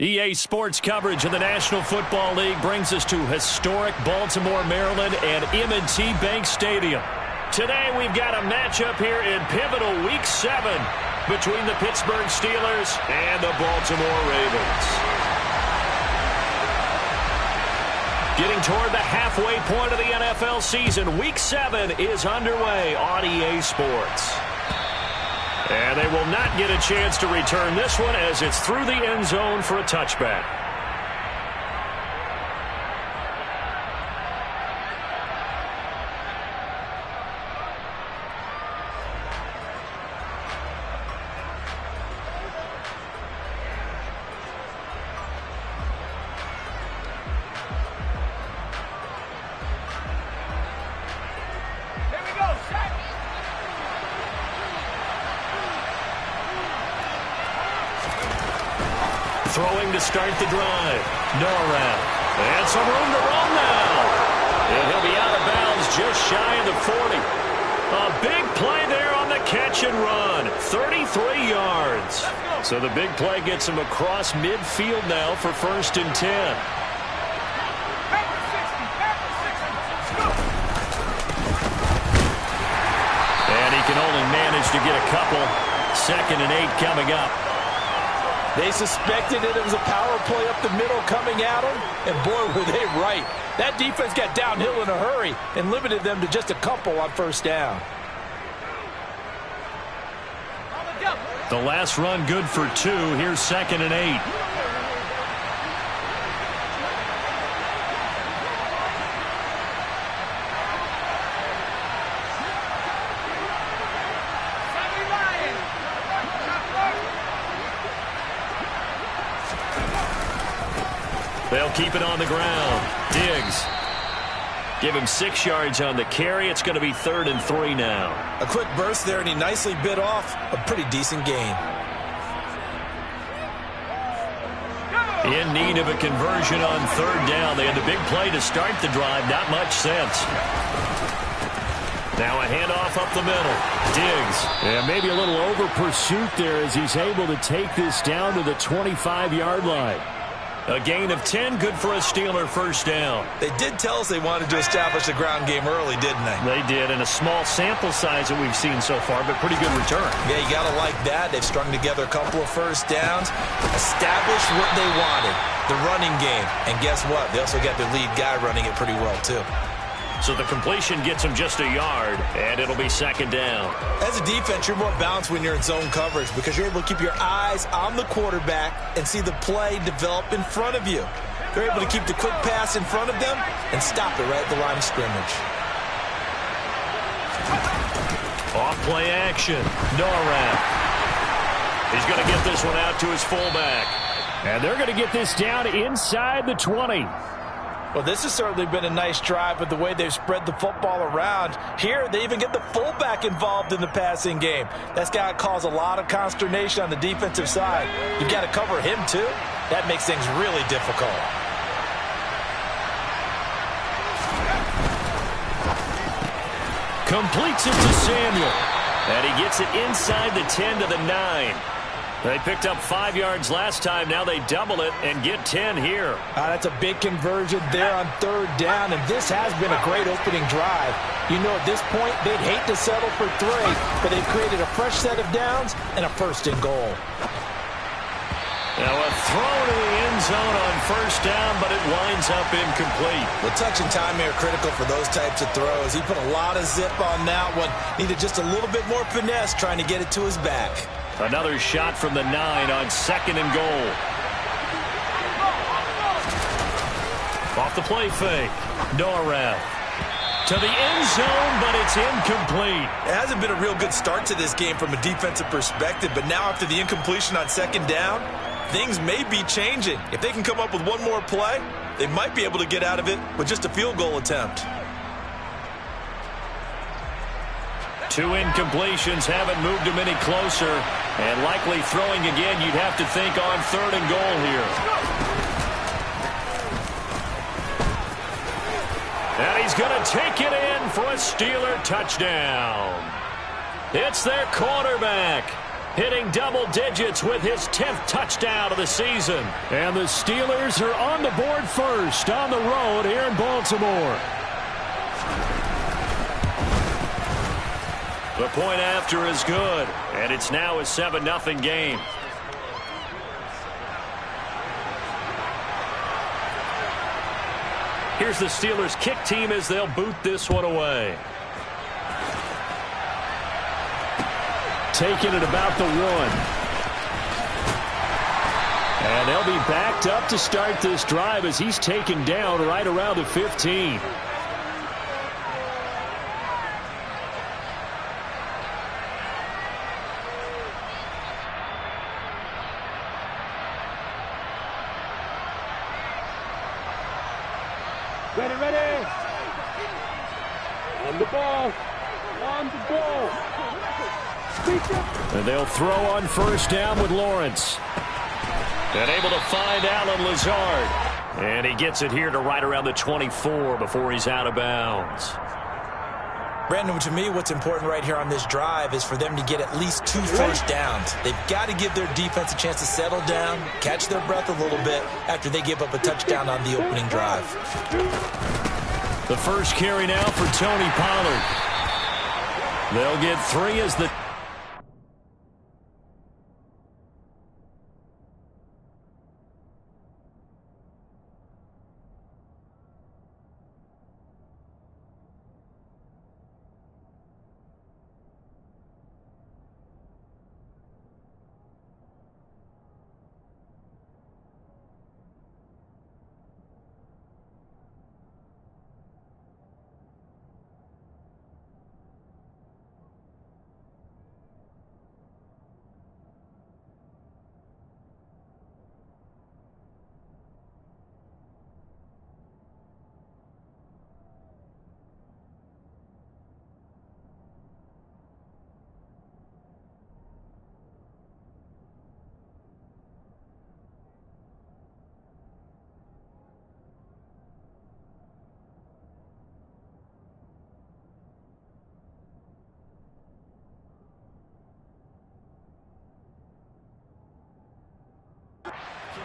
EA Sports coverage of the National Football League brings us to historic Baltimore, Maryland and M&T Bank Stadium. Today we've got a matchup here in pivotal Week 7 between the Pittsburgh Steelers and the Baltimore Ravens. Getting toward the halfway point of the NFL season, Week 7 is underway on EA Sports. And they will not get a chance to return this one as it's through the end zone for a touchback. Throwing to start the drive. Norrell. And some room to run now. And he'll be out of bounds just shy of the 40. A big play there on the catch and run. 33 yards. So the big play gets him across midfield now for 1st and 10. And he can only manage to get a couple. 2nd and 8 coming up. They suspected it was a power play up the middle coming at them, and boy, were they right. That defense got downhill in a hurry and limited them to just a couple on 1st down. The last run good for 2. Here's 2nd and 8. They'll keep it on the ground. Diggs. Give him 6 yards on the carry. It's going to be 3rd and 3 now. A quick burst there, and he nicely bit off a pretty decent gain. In need of a conversion on 3rd down. They had the big play to start the drive. Not much sense. Now a handoff up the middle. Diggs. And maybe a little over pursuit there as he's able to take this down to the 25-yard line. A gain of 10, good for a Steeler 1st down. They did tell us they wanted to establish a ground game early, didn't they? They did, and a small sample size that we've seen so far, but pretty good return. Yeah, you got to like that. They've strung together a couple of 1st downs, established what they wanted, the running game. And guess what? They also got their lead guy running it pretty well, too. So the completion gets him just a yard, and it'll be 2nd down. As a defense, you're more balanced when you're in zone coverage because you're able to keep your eyes on the quarterback and see the play develop in front of you. They're able to keep the quick pass in front of them and stop it right at the line of scrimmage. Off play action. Norrell. He's going to get this one out to his fullback. And they're going to get this down inside the 20. Well, this has certainly been a nice drive with the way they've spread the football around. Here, they even get the fullback involved in the passing game. That's got to cause a lot of consternation on the defensive side. You've got to cover him, too. That makes things really difficult. Completes it to Samuel. And he gets it inside the 10 to the 9. They picked up 5 yards last time. Now they double it and get 10 here. That's a big conversion there on 3rd down, and this has been a great opening drive. You know, at this point, they'd hate to settle for 3, but they've created a fresh set of downs and a 1st and goal. Now a throw to the end zone on 1st down, but it winds up incomplete. The touch and time are critical for those types of throws. He put a lot of zip on that one. Needed just a little bit more finesse trying to get it to his back. Another shot from the 9 on 2nd and goal. Off the play fake. Norrell. To the end zone, but it's incomplete. It hasn't been a real good start to this game from a defensive perspective, but now after the incompletion on 2nd down, things may be changing. If they can come up with one more play, they might be able to get out of it with just a field goal attempt. 2 incompletions haven't moved him any closer, and likely throwing again, you'd have to think on 3rd and goal here. And he's going to take it in for a Steeler touchdown. It's their quarterback. hitting double digits with his 10th touchdown of the season. And the Steelers are on the board first on the road here in Baltimore. The point after is good, and it's now a 7-0 game. Here's the Steelers kick team as they'll boot this one away. Taking it about the 1. And they'll be backed up to start this drive as he's taken down right around the 15. Ready. On the ball. And they'll throw on first down with Lawrence. And able to find Alan Lazard. And he gets it here to right around the 24 before he's out of bounds. Brandon, to me, what's important right here on this drive is for them to get at least 2 first downs. They've got to give their defense a chance to settle down, catch their breath a little bit after they give up a touchdown on the opening drive. The first carry now for Tony Pollard. They'll get 3 as the...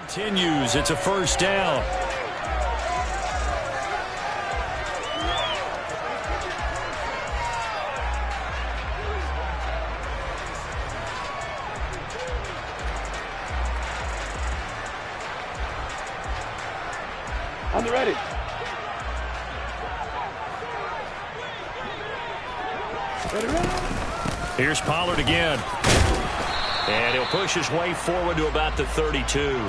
Continues. It's a first down. On the ready. Here's Pollard again. And he'll push his way forward to about the 32.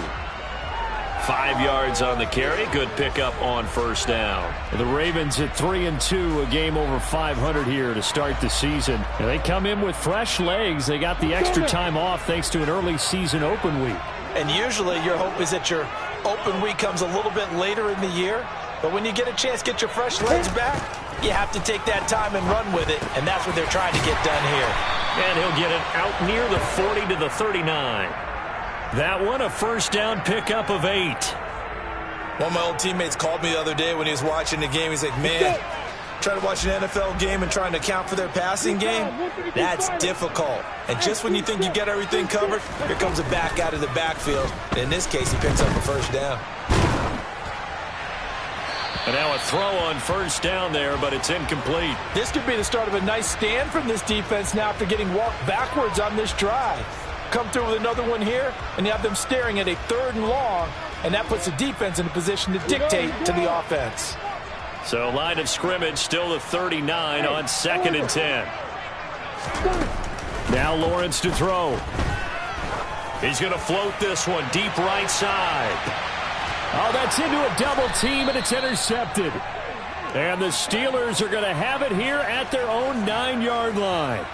5 yards on the carry. Good pickup on first down. The Ravens at 3-2, a game over 500 here to start the season. And they come in with fresh legs. They got the extra time off thanks to an early season open week. And usually your hope is that your open week comes a little bit later in the year. But when you get a chance to get your fresh legs back, you have to take that time and run with it. And that's what they're trying to get done here. And he'll get it out near the 40 to the 39. That one, a first down pickup of 8. One of my old teammates called me the other day when he was watching the game. He's like, man, trying to watch an NFL game and trying to account for their passing game, that's difficult. And just when you think you get everything covered, here comes a back out of the backfield. And in this case, he picks up a first down. And now a throw on first down there, but it's incomplete. This could be the start of a nice stand from this defense now after getting walked backwards on this drive. Come through with another one here, and you have them staring at a 3rd and long, and that puts the defense in a position to dictate to the offense. So line of scrimmage still the 39 on 2nd and 10. Now Lawrence to throw. He's going to float this one deep right side. Oh, that's into a double team, and it's intercepted. And the Steelers are going to have it here at their own 9-yard line.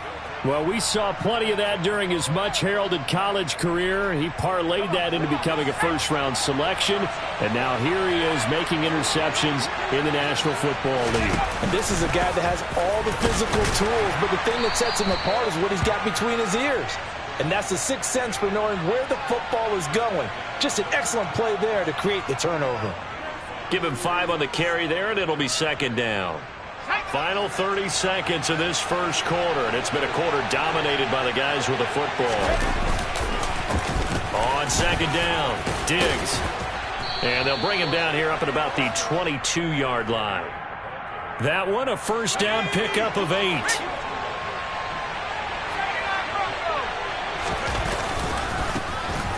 Well, we saw plenty of that during his much-heralded college career. He parlayed that into becoming a first-round selection, and now here he is making interceptions in the National Football League. And this is a guy that has all the physical tools, but the thing that sets him apart is what he's got between his ears. And that's the sixth sense for knowing where the football is going. Just an excellent play there to create the turnover. Give him 5 on the carry there, and it'll be 2nd down. Final 30 seconds of this first quarter, and it's been a quarter dominated by the guys with the football. On second down, Diggs. And they'll bring him down here up at about the 22-yard line. That one, a first down pickup of 8.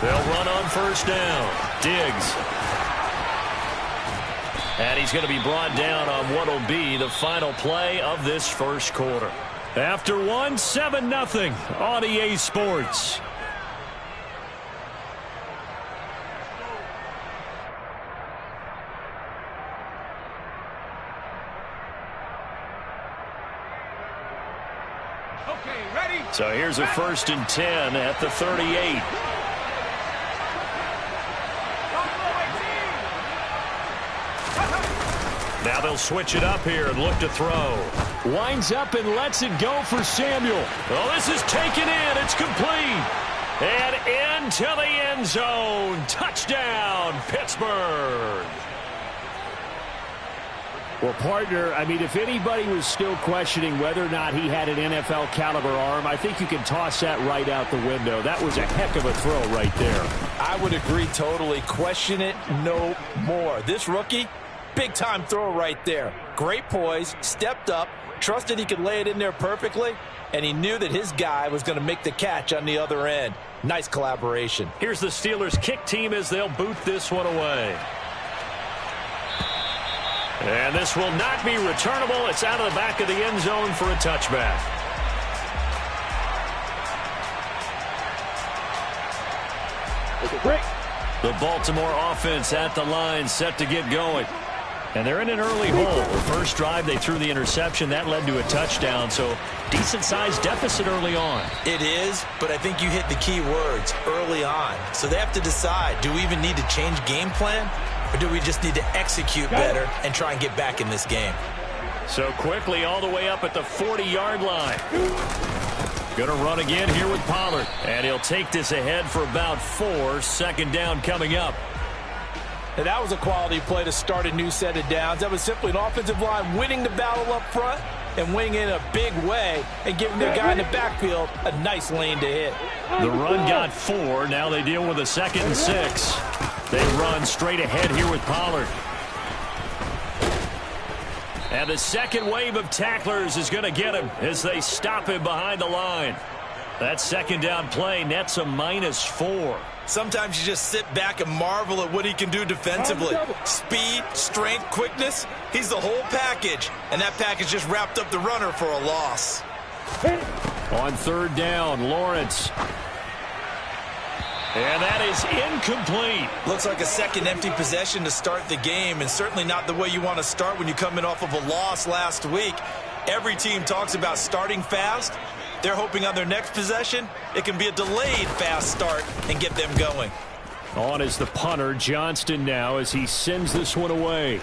They'll run on first down. Diggs. And he's going to be brought down on what will be the final play of this first quarter. After one, 7-0 on EA Sports. Okay, ready? So here's a 1st and 10 at the 38. Now they'll switch it up here and look to throw. Winds up and lets it go for Samuel. Oh, this is taken in. It's complete. And into the end zone. Touchdown, Pittsburgh. Well, partner, I mean, if anybody was still questioning whether or not he had an NFL caliber arm, I think you can toss that right out the window. That was a heck of a throw right there. I would agree totally. Question it no more. This rookie, big-time throw right there. Great poise, stepped up, trusted he could lay it in there perfectly, and he knew that his guy was going to make the catch on the other end. Nice collaboration. Here's the Steelers' kick team as they'll boot this one away. And this will not be returnable. It's out of the back of the end zone for a touchback. The Baltimore offense at the line, set to get going. And they're in an early hole. The first drive, they threw the interception. That led to a touchdown, so decent-sized deficit early on. It is, but I think you hit the key words, early on. So they have to decide, do we even need to change game plan, or do we just need to execute better and try and get back in this game? So quickly all the way up at the 40-yard line. Going to run again here with Pollard. And he'll take this ahead for about 4. Second down coming up. And that was a quality play to start a new set of downs. That was simply an offensive line winning the battle up front and winning in a big way and giving their guy in the backfield a nice lane to hit. The run got 4. Now they deal with a 2nd and 6. They run straight ahead here with Pollard. And the second wave of tacklers is going to get him as they stop him behind the line. That second down play nets a -4. Sometimes you just sit back and marvel at what he can do defensively. Speed, strength, quickness, he's the whole package. And that package just wrapped up the runner for a loss. On third down, Lawrence. And that is incomplete. Looks like a second empty possession to start the game, and certainly not the way you want to start when you come in off of a loss last week. Every team talks about starting fast. They're hoping on their next possession, it can be a delayed fast start and get them going. On is the punter, Johnston, now as he sends this one away.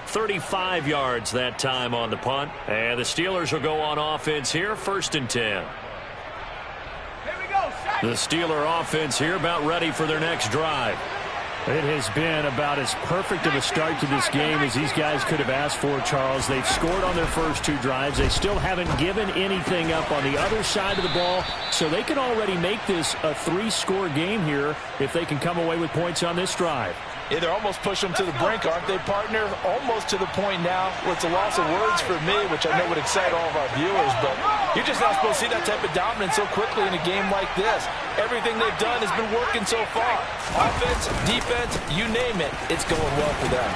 35 yards that time on the punt. And the Steelers will go on offense here, 1st and 10. The Steeler offense here about ready for their next drive. It has been about as perfect of a start to this game as these guys could have asked for, Charles. They've scored on their first 2 drives. They still haven't given anything up on the other side of the ball, so they can already make this a 3-score game here if they can come away with points on this drive. Yeah, they're almost pushing them to the brink, aren't they, partner? Almost to the point now where it's a loss of words for me, which I know would excite all of our viewers, but you're just not supposed to see that type of dominance so quickly in a game like this. Everything they've done has been working so far. Offense, defense, you name it, it's going well for them.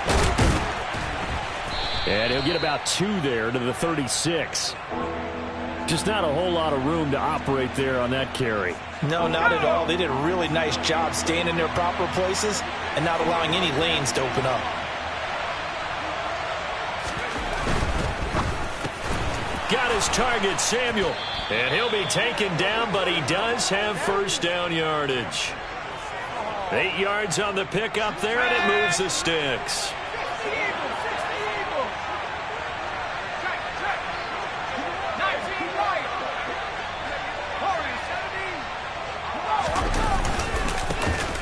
And he'll get about 2 there to the 36. Just not a whole lot of room to operate there on that carry. No, not at all. They did a really nice job staying in their proper places and not allowing any lanes to open up. Got his target, Samuel. And he'll be taken down, but he does have first down yardage. 8 yards on the pickup there, and it moves the sticks.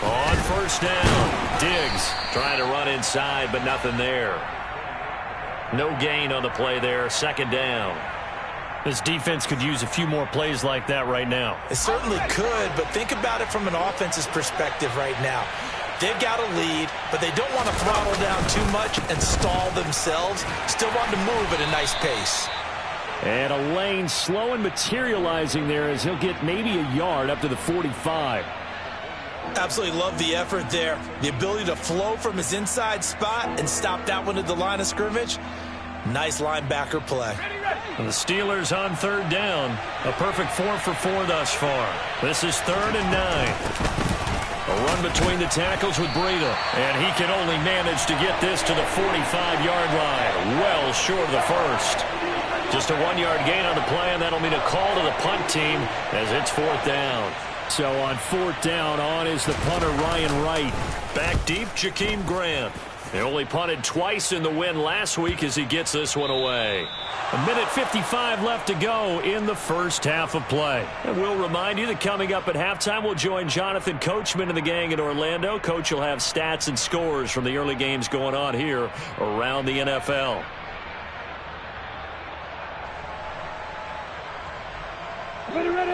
On first down, Diggs trying to run inside, but nothing there. No gain on the play there. Second down. This defense could use a few more plays like that right now. It certainly could, but think about it from an offense's perspective right now. They've got a lead, but they don't want to throttle down too much and stall themselves. Still want to move at a nice pace. And a lane slow and materializing there as he'll get maybe a yard up to the 45. Absolutely love the effort there. The ability to flow from his inside spot and stop that one at the line of scrimmage. Nice linebacker play. And the Steelers on third down. A perfect 4 for 4 thus far. This is 3rd and 9. A run between the tackles with Breida. And he can only manage to get this to the 45-yard line. Well short of the first. Just a 1-yard gain on the play, and that'll mean a call to the punt team as it's 4th down. So on 4th down, on is the punter Ryan Wright. Back deep, Jakeem Grant. They only punted twice in the win last week as he gets this one away. A minute 55 left to go in the first half of play. And we'll remind you that coming up at halftime, we'll join Jonathan Coachman and the gang in Orlando. Coach will have stats and scores from the early games going on here around the NFL.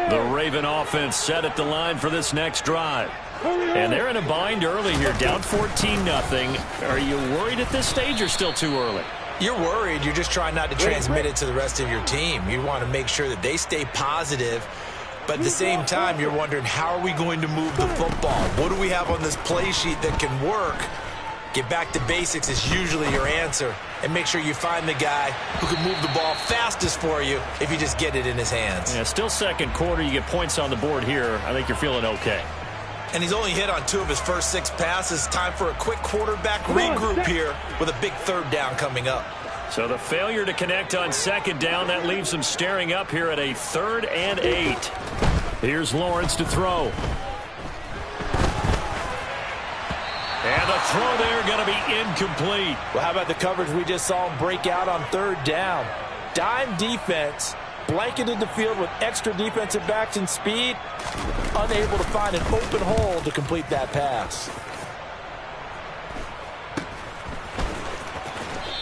The Raven offense set at the line for this next drive. And they're in a bind early here, down 14-0. Are you worried at this stage or still too early? You're worried. You're just trying not to transmit it to the rest of your team. You want to make sure that they stay positive. But at the same time, you're wondering, how are we going to move the football? What do we have on this play sheet that can work? Get back to basics is usually your answer. And make sure you find the guy who can move the ball fastest for you if you just get it in his hands. Yeah, still second quarter. You get points on the board here. I think you're feeling okay. And he's only hit on 2 of his first 6 passes. Time for a quick quarterback regroup here with a big 3rd down coming up. So the failure to connect on 2nd down, that leaves him staring up here at a 3rd and 8. Here's Lawrence to throw. And the throw there going to be incomplete. Well, how about the coverage we just saw him break out on 3rd down? Dime defense, blanketed the field with extra defensive backs and speed, unable to find an open hole to complete that pass.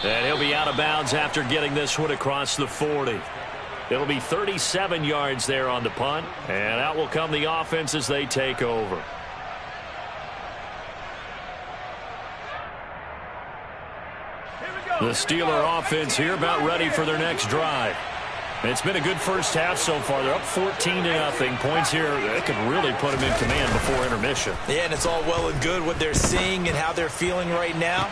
And he'll be out of bounds after getting this one across the 40. It'll be 37 yards there on the punt, and out will come the offense as they take over. The Steeler offense here about ready for their next drive. It's been a good first half so far. They're up 14-0. Points here that could really put them in command before intermission. Yeah, and it's all well and good what they're seeing and how they're feeling right now.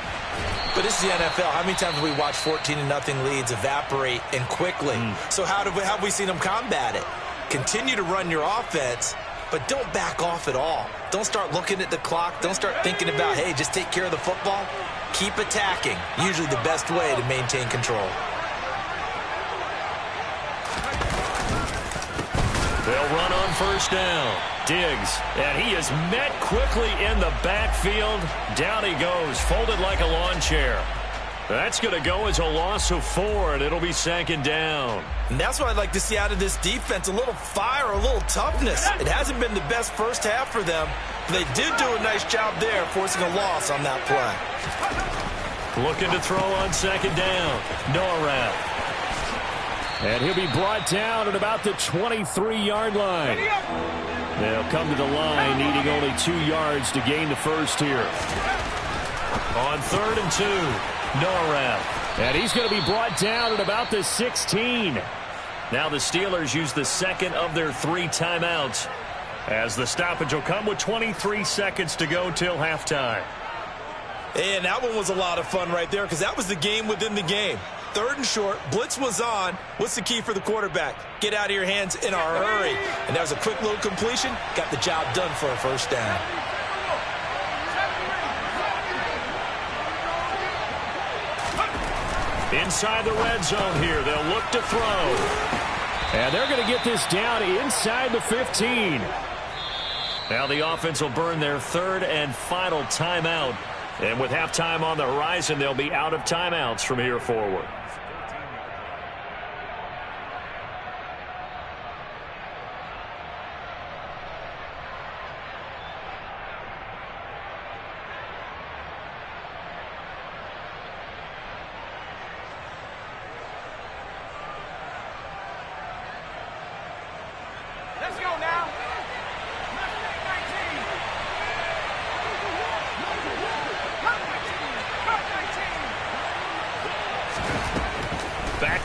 But this is the NFL. How many times have we watched 14-0 leads evaporate and quickly? So how have we seen them combat it? Continue to run your offense, but don't back off at all. Don't start looking at the clock. Don't start thinking about, hey, just take care of the football. Keep attacking. Usually the best way to maintain control. They'll run on 1st down. Diggs, and he is met quickly in the backfield. Down he goes, folded like a lawn chair. That's going to go as a loss of 4, and it'll be 2nd down. And that's what I'd like to see out of this defense, a little fire, a little toughness. It hasn't been the best first half for them, but they did do a nice job there, forcing a loss on that play. Looking to throw on 2nd down. Norrell. And he'll be brought down at about the 23-yard line. They'll come to the line, needing only 2 yards to gain the first here. On 3rd and 2, Norrell. And he's going to be brought down at about the 16. Now the Steelers use the 2nd of their 3 timeouts, as the stoppage will come with 23 seconds to go till halftime. And that one was a lot of fun right there, because that was the game within the game. 3rd and short, blitz was on. What's the key for the quarterback? Get out of your hands in a hurry. And that was a quick little completion. Got the job done for a 1st down. Inside the red zone here, they'll look to throw. And they're going to get this down inside the 15. Now the offense will burn their 3rd and final timeout. And with halftime on the horizon, they'll be out of timeouts from here forward.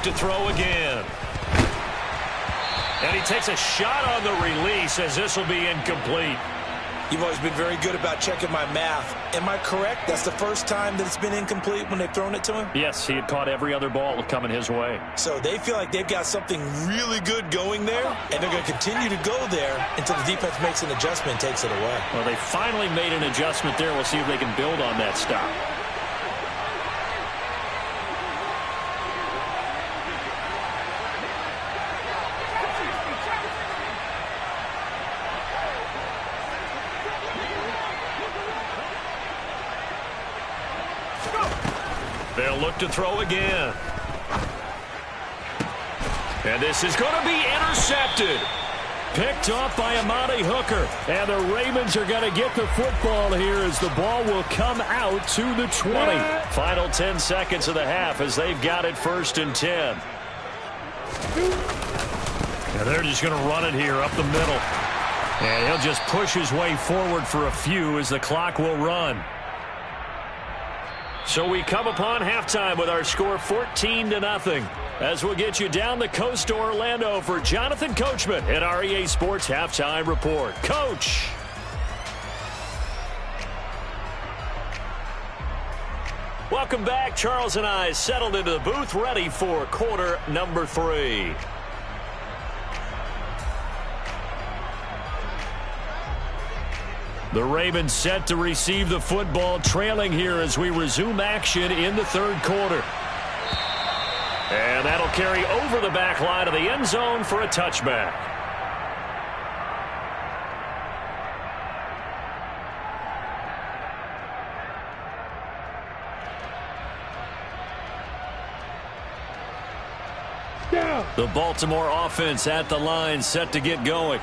look to throw again. And he takes a shot on the release as this will be incomplete. You've always been very good about checking my math. Am I correct? That's the first time that it's been incomplete when they've thrown it to him? Yes, he had caught every other ball coming his way. So they feel like they've got something really good going there, and they're going to continue to go there until the defense makes an adjustment and takes it away. Well, they finally made an adjustment there. We'll see if they can build on that stop. They'll look to throw again. And this is going to be intercepted. Picked off by Amani Hooker. And the Ravens are going to get the football here as the ball will come out to the 20. Final 10 seconds of the half as they've got it 1st and 10. And they're just going to run it here up the middle. And he'll just push his way forward for a few as the clock will run. So we come upon halftime with our score 14-0. As we'll get you down the coast to Orlando for Jonathan Coachman at our EA Sports Halftime Report. Coach. Welcome back. Charles and I settled into the booth ready for quarter number 3. The Ravens set to receive the football, trailing here as we resume action in the 3rd quarter. And that'll carry over the back line of the end zone for a touchback. The Baltimore offense at the line, set to get going.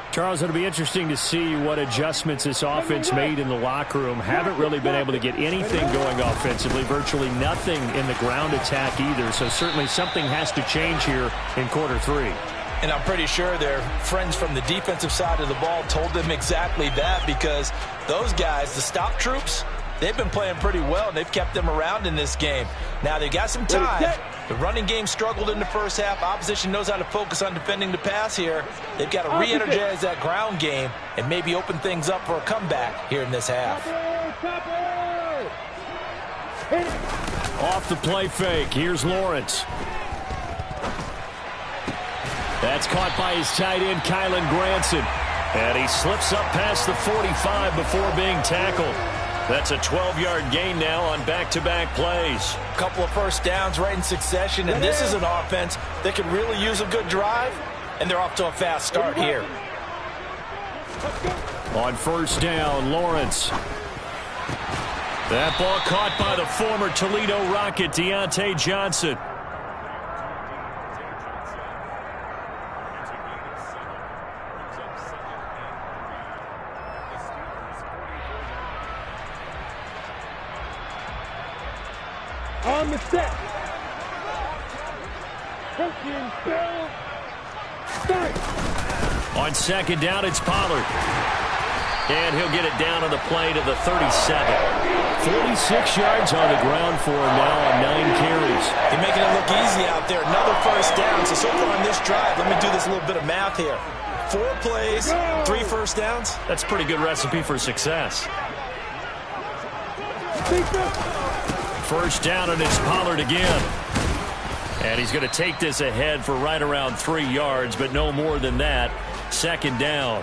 Charles, it'll be interesting to see what adjustments this offense made in the locker room. Haven't really been able to get anything going offensively, virtually nothing in the ground attack either. So certainly something has to change here in quarter 3. And I'm pretty sure their friends from the defensive side of the ball told them exactly that, because those guys, the stop troops, they've been playing pretty well, and they've kept them around in this game. Now, they got some time. The running game struggled in the first half. Opposition knows how to focus on defending the pass here. They've got to re-energize that ground game and maybe open things up for a comeback here in this half. Off the play fake. Here's Lawrence. That's caught by his tight end, Kylan Granson. And he slips up past the 45 before being tackled. That's a 12-yard gain now on back-to-back plays. A couple of first downs right in succession, and this is an offense that could really use a good drive, and they're off to a fast start here. On 1st down, Lawrence. That ball caught by the former Toledo Rocket, Deontay Johnson. On the set. Pushing, Bill. Start. On 2nd down, it's Pollard. And he'll get it down on the play to the 37. 46 yards on the ground for him now on 9 carries. You're making it look easy out there. Another first down. So far on this drive, let me do this little bit of math here. 4 plays, 3 first downs. That's a pretty good recipe for success. 1st down, and it's Pollard again. And he's going to take this ahead for right around 3 yards, but no more than that. 2nd down.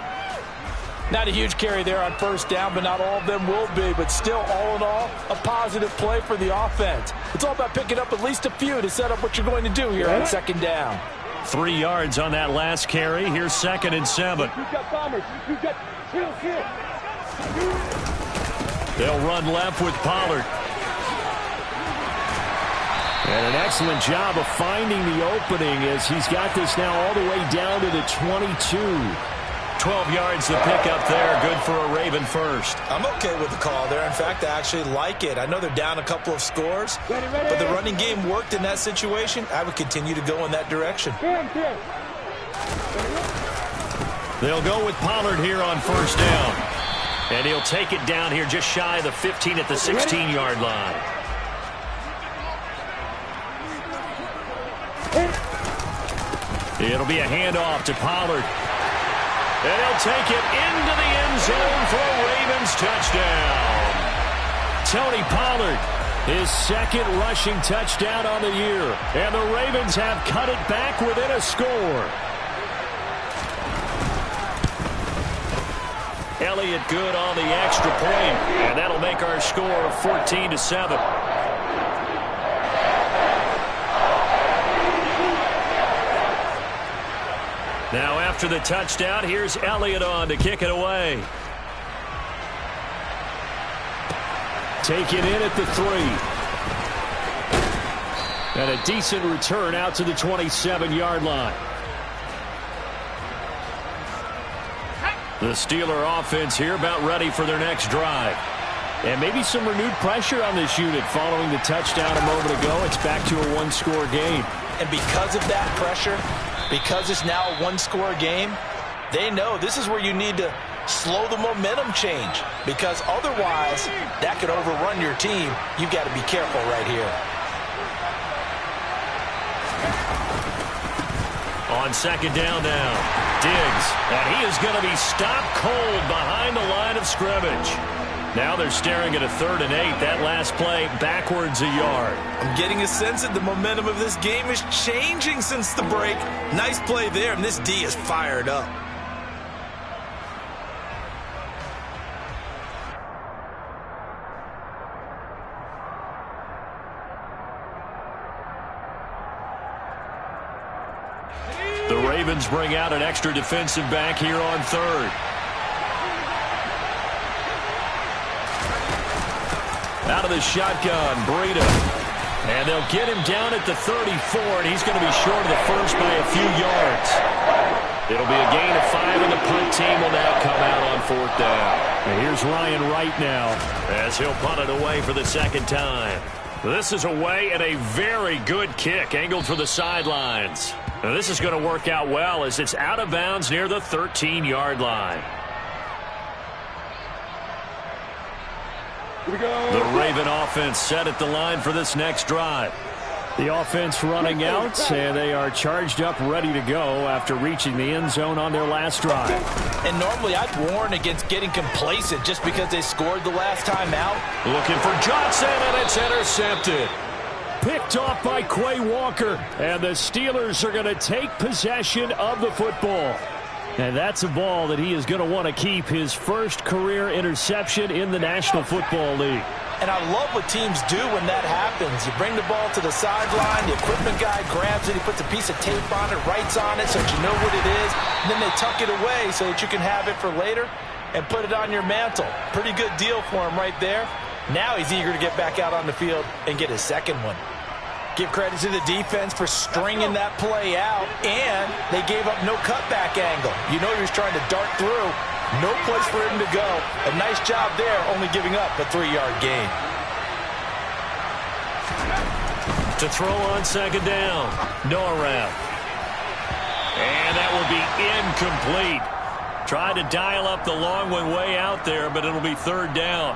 Not a huge carry there on 1st down, but not all of them will be. But still, all in all, a positive play for the offense. It's all about picking up at least a few to set up what you're going to do here on 2nd down. 3 yards on that last carry. Here's 2nd and 7. They'll run left with Pollard. And an excellent job of finding the opening as he's got this now all the way down to the 22. 12 yards to pick up there. Good for a Raven first. I'm okay with the call there. In fact, I actually like it. I know they're down a couple of scores, but the running game worked in that situation. I would continue to go in that direction. They'll go with Pollard here on 1st down. And he'll take it down here just shy of the 15 at the 16-yard line. It'll be a handoff to Pollard. And he'll take it into the end zone for a Ravens touchdown. Tony Pollard, his second rushing touchdown on the year. And the Ravens have cut it back within a score. Elliott good on the extra point. And that'll make our score 14-7. Now after the touchdown, here's Elliott on to kick it away. Take it in at the 3. And a decent return out to the 27-yard line. The Steeler offense here about ready for their next drive. And maybe some renewed pressure on this unit following the touchdown a moment ago. It's back to a one-score game. And because of that pressure, because it's now a one-score game, they know this is where you need to slow the momentum change, because otherwise that could overrun your team. You've got to be careful right here. On second down now, Diggs, and he is going to be stopped cold behind the line of scrimmage. Now they're staring at a 3rd and 8. That last play backwards a yard. I'm getting a sense that the momentum of this game is changing since the break. Nice play there, and this D is fired up. The Ravens bring out an extra defensive back here on 3rd. Out of the shotgun, Breida. And they'll get him down at the 34, and he's going to be short of the first by a few yards. It'll be a gain of 5, and the punt team will now come out on 4th down. And here's Ryan Wright now, as he'll punt it away for the second time. This is away, and a very good kick angled for the sidelines. Now, this is going to work out well as it's out of bounds near the 13-yard line. The Raven offense set at the line for this next drive. The offense running out, and they are charged up, ready to go after reaching the end zone on their last drive. And normally I'd warn against getting complacent just because they scored the last time out. Looking for Johnson, and it's intercepted. Picked off by Quay Walker, and the Steelers are going to take possession of the football. And that's a ball that he is going to want to keep, his first career interception in the National Football League. And I love what teams do when that happens. You bring the ball to the sideline, the equipment guy grabs it, he puts a piece of tape on it, writes on it so that you know what it is, and then they tuck it away so that you can have it for later and put it on your mantle. Pretty good deal for him right there. Now he's eager to get back out on the field and get his second one. Give credit to the defense for stringing that play out, and they gave up no cutback angle. You know he was trying to dart through. No place for him to go. A nice job there, only giving up a 3-yard gain. To throw on second down, Norrell. And that will be incomplete. Tried to dial up the long one way out there, but it'll be 3rd down.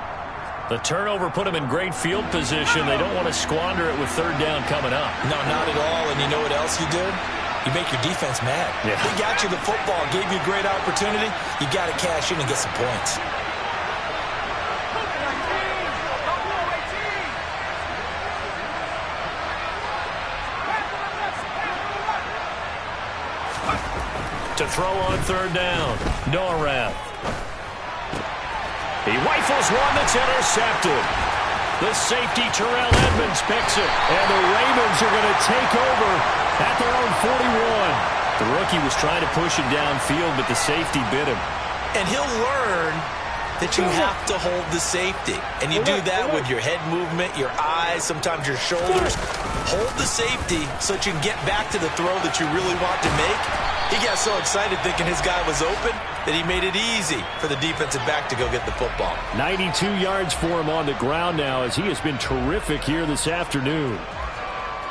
The turnover put them in great field position. They don't want to squander it with 3rd down coming up. No, not at all. And you know what else you do? You make your defense mad. Yeah. They got you the football, gave you a great opportunity. You got to cash in and get some points. To throw on 3rd down, Norrell. He rifles one that's intercepted. The safety, Terrell Edmonds, picks it. And the Ravens are going to take over at their own 41. The rookie was trying to push it downfield, but the safety bit him. And he'll learn that you have to hold the safety. And you do that with your head movement, your eyes, sometimes your shoulders. Hold the safety so that you can get back to the throw that you really want to make. He got so excited thinking his guy was open that he made it easy for the defensive back to go get the football. 92 yards for him on the ground now, as he has been terrific here this afternoon.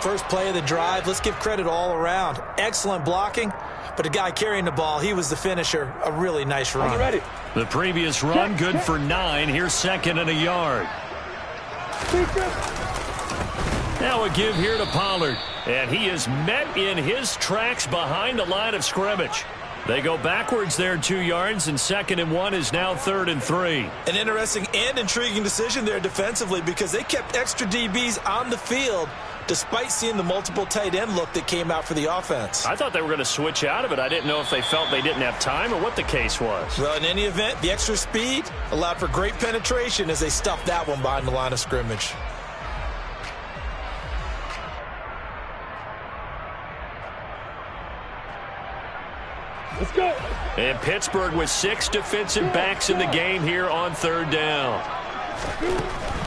First play of the drive, let's give credit all around. Excellent blocking, but the guy carrying the ball, he was the finisher. A really nice run. You ready? The previous run, good for 9. Here's 2nd and a yard. Now a give here to Pollard. And he is met in his tracks behind the line of scrimmage. They go backwards there 2 yards, and 2nd and 1 is now 3rd and 3. An interesting and intriguing decision there defensively because they kept extra DBs on the field despite seeing the multiple tight end look that came out for the offense. I thought they were going to switch out of it. I didn't know if they felt they didn't have time or what the case was. Well, in any event, the extra speed allowed for great penetration as they stuffed that one behind the line of scrimmage. Let's go. And Pittsburgh with 6 defensive backs in the game here on 3rd down.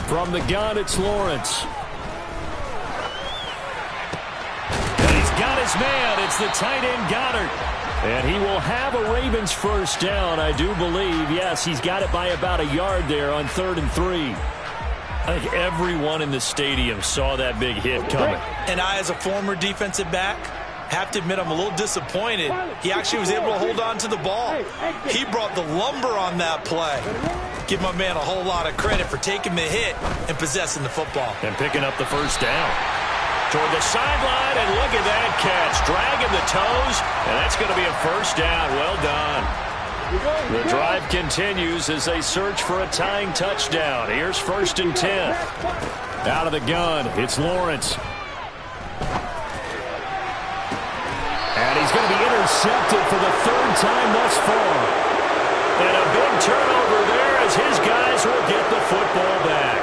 From the gun, it's Lawrence. And he's got his man. It's the tight end Goddard. And he will have a Ravens 1st down, I do believe. Yes, he's got it by about a yard there on 3rd and 3. I think everyone in the stadium saw that big hit coming. And I, as a former defensive back, have to admit I'm a little disappointed. He actually was able to hold on to the ball. He brought the lumber on that play. Give my man a whole lot of credit for taking the hit and possessing the football. And picking up the 1st down. Toward the sideline, and look at that catch. Dragging the toes, and that's going to be a 1st down. Well done. The drive continues as they search for a tying touchdown. Here's 1st and 10. Out of the gun, it's Lawrence. And he's going to be intercepted for the 3rd time thus far. And a big turnover there as his guys will get the football back.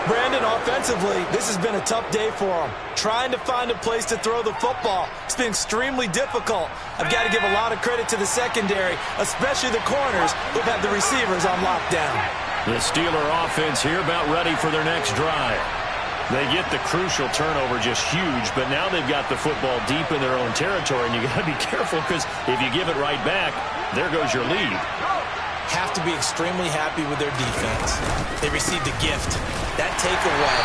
Brandon, offensively, this has been a tough day for him. Trying to find a place to throw the football. It's been extremely difficult. I've got to give a lot of credit to the secondary, especially the corners who've had the receivers on lockdown. The Steeler offense here about ready for their next drive. They get the crucial turnover, just huge, but now they've got the football deep in their own territory, and you got to be careful because if you give it right back, there goes your lead. Have to be extremely happy with their defense. They received a gift. That takeaway,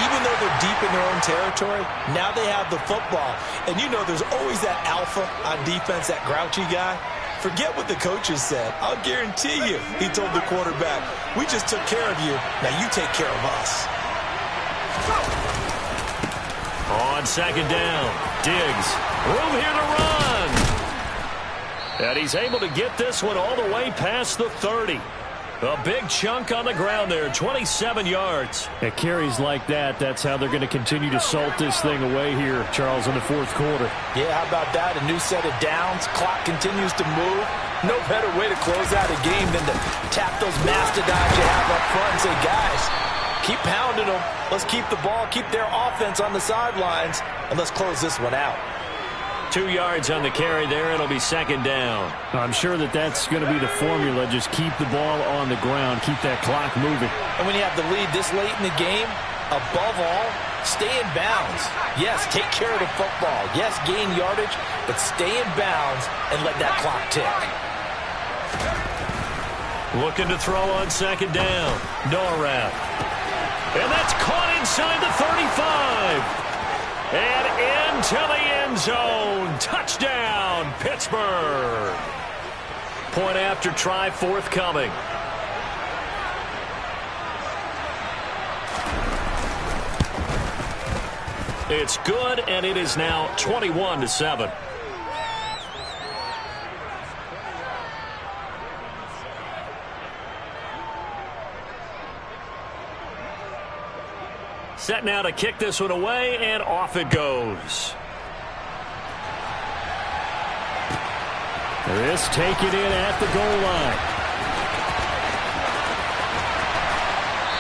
even though they're deep in their own territory, now they have the football. And you know there's always that alpha on defense, that grouchy guy. Forget what the coaches said. I'll guarantee you, he told the quarterback, we just took care of you. Now you take care of us. On 2nd down, Diggs. Room here to run. And he's able to get this one all the way past the 30. A big chunk on the ground there, 27 yards. At carries like that, that's how they're going to continue to salt this thing away here, Charles, in the 4th quarter. Yeah, how about that? A new set of downs. Clock continues to move. No better way to close out a game than to tap those mastodons you have up front and say, guys, keep pounding them. Let's keep the ball, keep their offense on the sidelines, and let's close this one out. 2 yards on the carry there. It'll be 2nd down. I'm sure that's going to be the formula. Just keep the ball on the ground. Keep that clock moving. And when you have the lead this late in the game, above all, stay in bounds. Yes, take care of the football. Yes, gain yardage, but stay in bounds and let that clock tick. Looking to throw on 2nd down. Norrell. And that's caught inside the 35. And into the end zone. Touchdown, Pittsburgh. Point after try forthcoming. It's good, and it is now 21-7. Set now to kick this one away, and off it goes. This taken in at the goal line.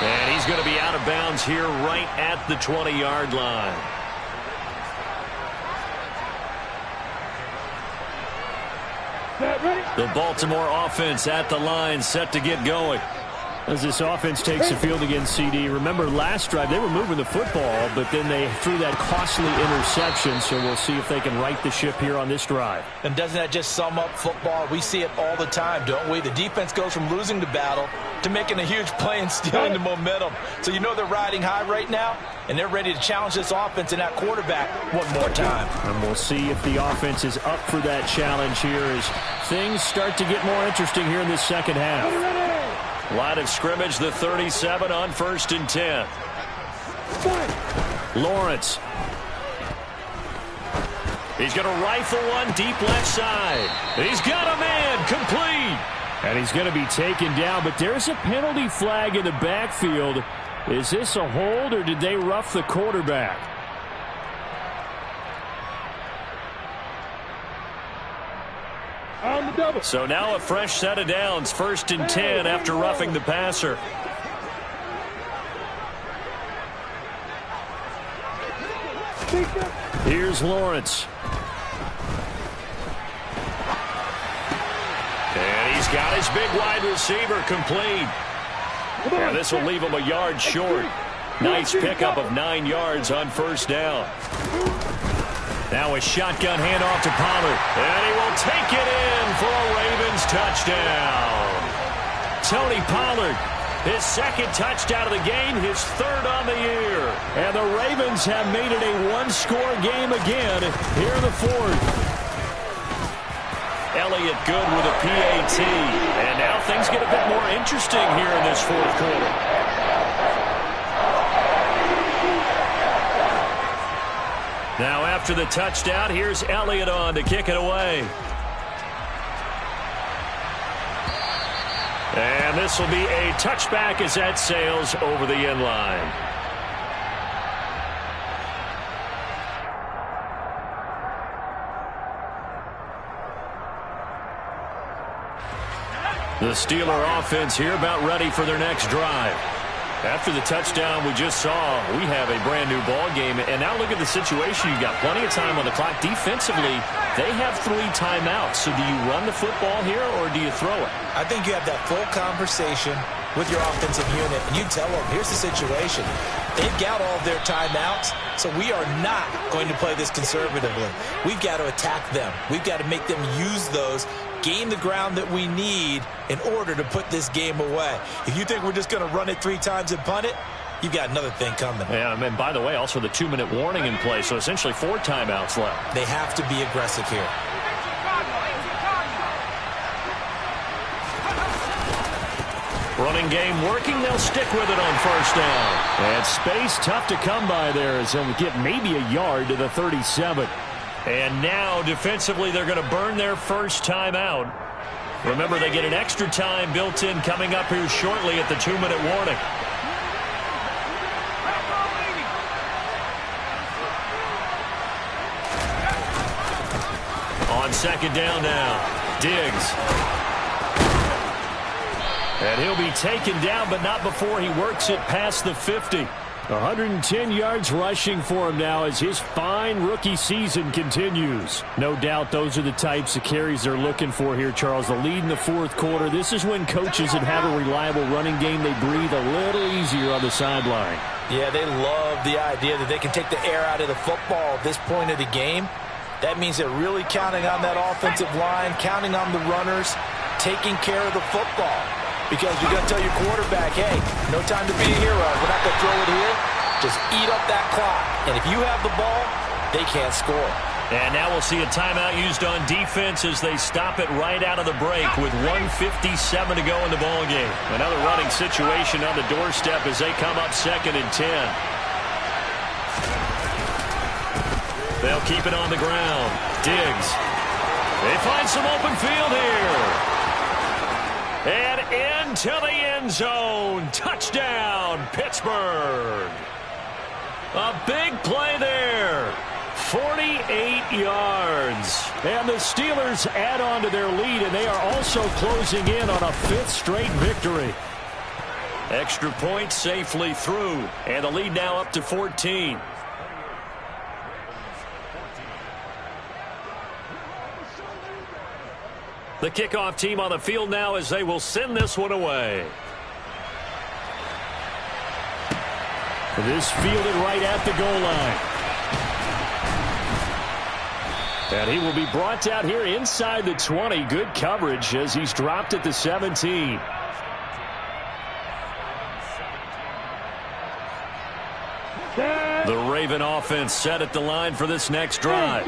And he's going to be out of bounds here right at the 20-yard line. The Baltimore offense at the line, set to get going. As this offense takes the field against CD, remember last drive they were moving the football, but then they threw that costly interception, so we'll see if they can right the ship here on this drive. And doesn't that just sum up football? We see it all the time, don't we? The defense goes from losing the battle to making a huge play and stealing the momentum. So you know they're riding high right now, and they're ready to challenge this offense and that quarterback one more time. And we'll see if the offense is up for that challenge here as things start to get more interesting here in this second half. Line of scrimmage, the 37 on 1st and 10. Fight. Lawrence. He's going to rifle one deep left side. He's got a man complete. And he's going to be taken down, but there's a penalty flag in the backfield. Is this a hold, or did they rough the quarterback? On the double. So now a fresh set of downs, 1st and 10 after roughing the passer. Here's Lawrence. And he's got his big wide receiver complete. And this will leave him a yard short. Nice pickup of 9 yards on 1st down. Now a shotgun handoff to Pollard. And he will take it in for a Ravens touchdown. Tony Pollard, his 2nd touchdown of the game, his 3rd on the year. And the Ravens have made it a one-score game again here in the 4th. Elliott good with a PAT. And now things get a bit more interesting here in this 4th quarter. Now after the touchdown, here's Elliott on to kick it away. And this will be a touchback as that sails over the end line. The Steeler offense here about ready for their next drive. After the touchdown we just saw, we have a brand new ball game. And now look at the situation. You've got plenty of time on the clock. Defensively, they have 3 timeouts. So do you run the football here or do you throw it? I think you have that full conversation with your offensive unit, and you tell them, here's the situation. They've got all of their timeouts, so we are not going to play this conservatively. We've got to attack them. We've got to make them use those, gain the ground that we need in order to put this game away. If you think we're just going to run it 3 times and punt it, you've got another thing coming. Yeah, and by the way, also the 2-minute warning in play, so essentially 4 timeouts left. They have to be aggressive here. Running game working. They'll stick with it on 1st down. And space tough to come by there as they'll get maybe a yard to the 37. And now defensively they're going to burn their 1st timeout. Remember, they get an extra time built in coming up here shortly at the 2-minute warning. On 2nd down now, Diggs. And he'll be taken down, but not before he works it past the 50. 110 yards rushing for him now as his fine rookie season continues. No doubt those are the types of carries they're looking for here, Charles. The lead in the 4th quarter. This is when coaches that have a reliable running game, they breathe a little easier on the sideline. Yeah, they love the idea that they can take the air out of the football at this point of the game. That means they're really counting on that offensive line, counting on the runners, taking care of the football. Because you're going to tell your quarterback, hey, no time to be a hero. We're not going to throw it here. Just eat up that clock. And if you have the ball, they can't score. And now we'll see a timeout used on defense as they stop it right out of the break with 1:57 to go in the ballgame. Another running situation on the doorstep as they come up 2nd and 10. They'll keep it on the ground. Diggs. They find some open field here. And into the end zone. Touchdown, Pittsburgh. A big play there. 48 yards. And the Steelers add on to their lead, and they are also closing in on a 5th straight victory. Extra point safely through. And the lead now up to 14. The kickoff team on the field now as they will send this one away. This fielded right at the goal line. And he will be brought out here inside the 20. Good coverage as he's dropped at the 17. The Raven offense set at the line for this next drive.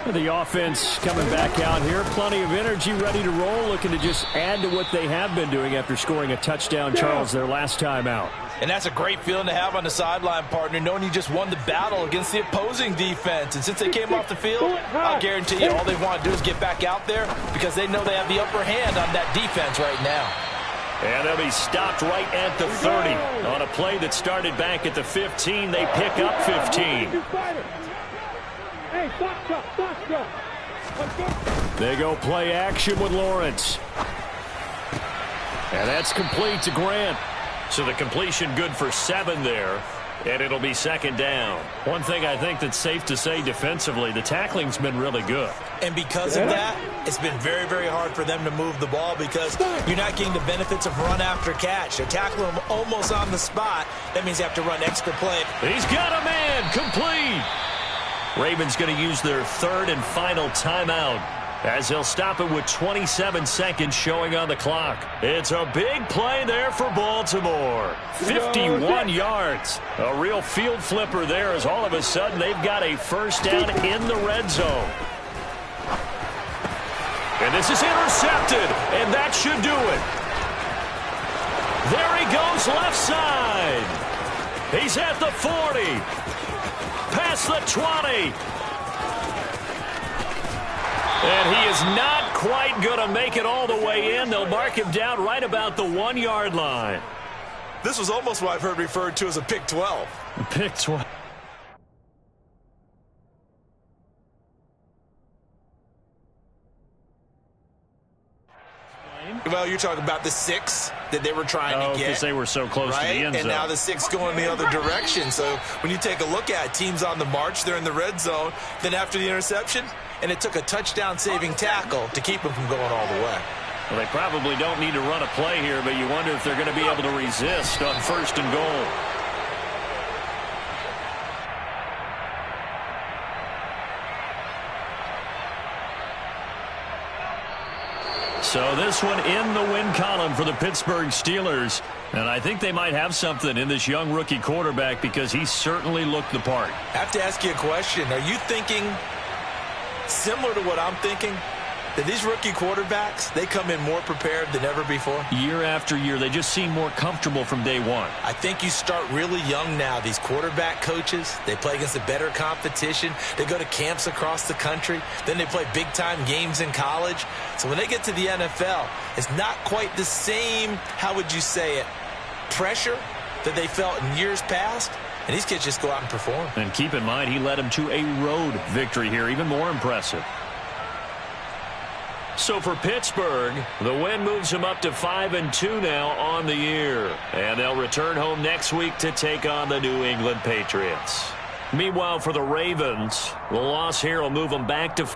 The offense coming back out here. Plenty of energy, ready to roll, looking to just add to what they have been doing after scoring a touchdown, Charles, their last time out. And that's a great feeling to have on the sideline, partner, knowing you just won the battle against the opposing defense. And since they came off the field, I'll guarantee you all they want to do is get back out there because they know they have the upper hand on that defense right now. And they'll be stopped right at the 30. On a play that started back at the 15, they pick up 15. They go play action with Lawrence. And that's complete to Grant. So the completion good for 7 there. And it'll be second down. One thing I think that's safe to say defensively, the tackling's been really good. And because of that, it's been very, very hard for them to move the ball because you're not getting the benefits of run after catch. They're tackling them almost on the spot. That means you have to run extra play. He's got a man complete. Ravens going to use their third and final timeout as he'll stop it with 27 seconds showing on the clock. It's a big play there for Baltimore. 51 yards. A real field flipper there as all of a sudden they've got a first down in the red zone. And this is intercepted, and that should do it. There he goes left side. He's at the 40. Past the 20. And he is not quite going to make it all the way in. They'll mark him down right about the 1-yard line. This was almost what I've heard referred to as a pick 12. Pick 12. Well, you're talking about the 6 that they were trying to get. Because they were so close to the end zone. And now the 6 going the other direction. So when you take a look at it, teams on the march, they're in the red zone. Then after the interception, and it took a touchdown-saving tackle to keep them from going all the way. Well, they probably don't need to run a play here, but you wonder if they're going to be able to resist on first and goal. So this one in the win column for the Pittsburgh Steelers. And I think they might have something in this young rookie quarterback because he certainly looked the part. I have to ask you a question. Are you thinking similar to what I'm thinking? That these rookie quarterbacks, they come in more prepared than ever before? Year after year, they just seem more comfortable from day one. I think you start really young now. These quarterback coaches, they play against a better competition. They go to camps across the country. Then they play big-time games in college. So when they get to the NFL, it's not quite the same, how would you say it, pressure that they felt in years past. And these kids just go out and perform. And keep in mind, he led them to a road victory here, even more impressive. So for Pittsburgh, the win moves them up to 5-2 now on the year. And they'll return home next week to take on the New England Patriots. Meanwhile, for the Ravens, the loss here will move them back to